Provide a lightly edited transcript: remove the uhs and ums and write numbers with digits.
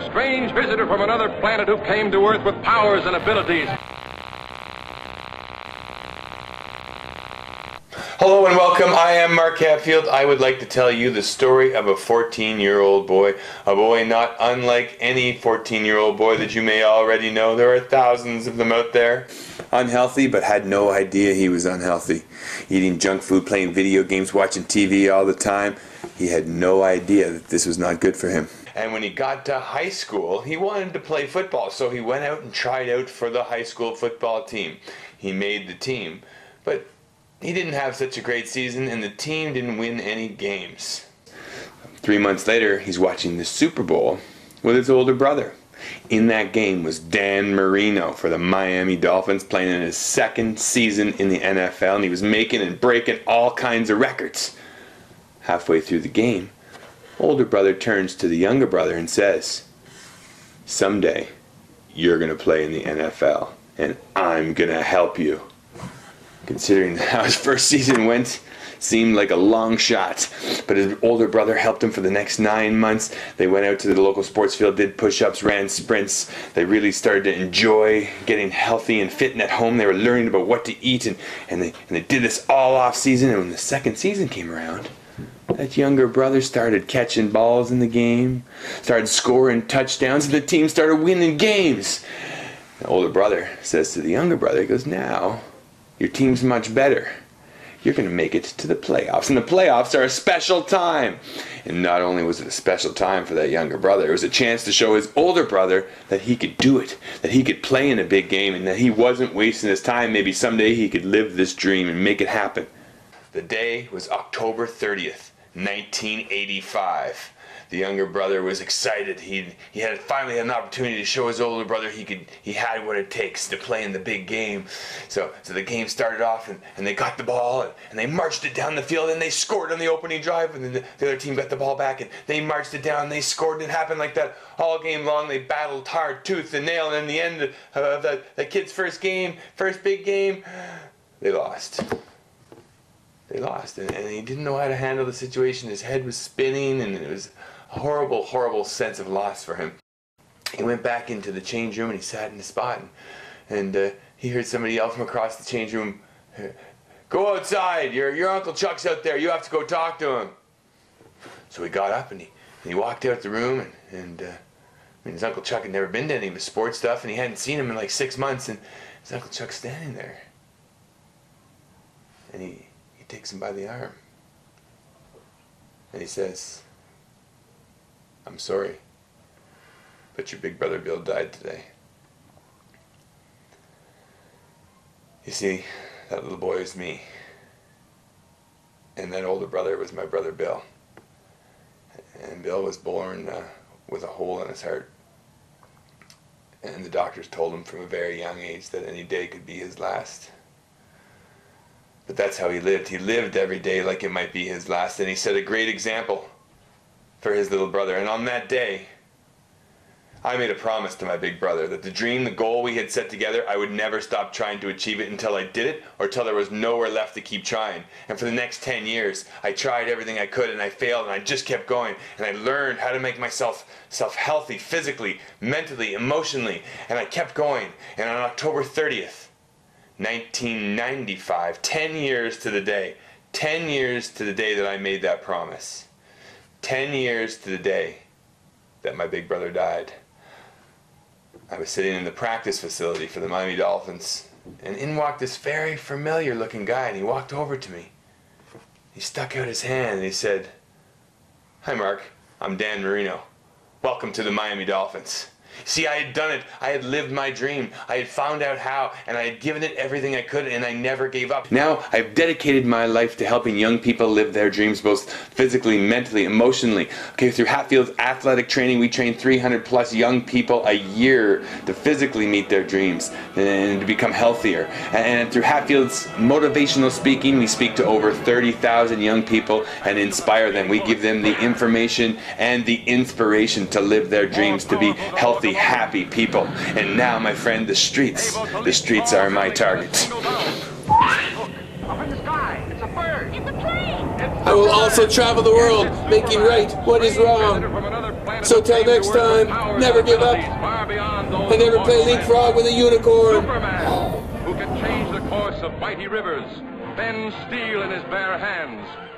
strange visitor from another planet who came to Earth with powers and abilities. Hello and welcome. I am Mark Hatfield. I would like to tell you the story of a 14-year-old boy. A boy not unlike any 14-year-old boy that you may already know. There are thousands of them out there. Unhealthy, but had no idea he was unhealthy. Eating junk food, playing video games, watching TV all the time. He had no idea that this was not good for him. And when he got to high school, he wanted to play football. So he went out and tried out for the high school football team. He made the team. But he didn't have such a great season, and the team didn't win any games. 3 months later, he's watching the Super Bowl with his older brother. In that game was Dan Marino for the Miami Dolphins, playing in his second season in the NFL, and he was making and breaking all kinds of records. Halfway through the game, older brother turns to the younger brother and says, "Someday, you're going to play in the NFL, and I'm going to help you." Considering how his first season went, seemed like a long shot. But his older brother helped him for the next 9 months. They went out to the local sports field, did push-ups, ran sprints. They really started to enjoy getting healthy and fit. And at home, they were learning about what to eat. And they did this all off season. And when the second season came around, that younger brother started catching balls in the game, started scoring touchdowns, and the team started winning games. The older brother says to the younger brother, he goes, "Now, your team's much better. You're going to make it to the playoffs. And the playoffs are a special time." And not only was it a special time for that younger brother, it was a chance to show his older brother that he could do it, that he could play in a big game, and that he wasn't wasting his time. Maybe someday he could live this dream and make it happen. The day was October 30th, 1985. The younger brother was excited. He had finally had an opportunity to show his older brother he had what it takes to play in the big game. So the game started off, and they got the ball, and they marched it down the field, and they scored on the opening drive, and then the other team got the ball back, and they marched it down, and they scored, and it happened like that all game long. They battled hard, tooth and nail, and in the end of the kid's first big game, they lost. They lost, and he didn't know how to handle the situation. His head was spinning, and it was a horrible, horrible sense of loss for him. He went back into the change room, and he sat in the spot, and he heard somebody yell from across the change room, "Go outside, your Uncle Chuck's out there, you have to go talk to him." So he got up, and he walked out the room, and his Uncle Chuck had never been to any of his sports stuff, and he hadn't seen him in like 6 months, and his Uncle Chuck's standing there. And he takes him by the arm, and he says, "I'm sorry, but your big brother Bill died today." You see, that little boy was me, and that older brother was my brother Bill. And Bill was born with a hole in his heart, and the doctors told him from a very young age that any day could be his last. But that's how he lived. He lived every day like it might be his last, and he set a great example for his little brother. And on that day, I made a promise to my big brother that the dream, the goal we had set together, I would never stop trying to achieve it until I did it, or till there was nowhere left to keep trying. And for the next 10 years, I tried everything I could, and I failed, and I just kept going. And I learned how to make myself healthy, physically, mentally, emotionally, and I kept going. And on October 30th, 1995, 10 years to the day that I made that promise. 10 years to the day that my big brother died. I was sitting in the practice facility for the Miami Dolphins, and in walked this very familiar looking guy, and he walked over to me. He stuck out his hand and he said, "Hi Mark, I'm Dan Marino. Welcome to the Miami Dolphins." See, I had done it. I had lived my dream. I had found out how, and I had given it everything I could, and I never gave up. Now, I've dedicated my life to helping young people live their dreams, both physically, mentally, emotionally. Okay, through Hatfield's athletic training, we train 300 plus young people a year to physically meet their dreams and to become healthier. And through Hatfield's motivational speaking, we speak to over 30,000 young people and inspire them. We give them the information and the inspiration to live their dreams, to be healthy, happy people. And now, my friend, the streets are my target. I will also travel the world, making right what is wrong. planet So who till came to next Earth with time, powers never and give up, abilities far beyond those and never of play mortal leapfrog with a unicorn. Superman, who can change the course of mighty rivers, bend steel in his bare hands,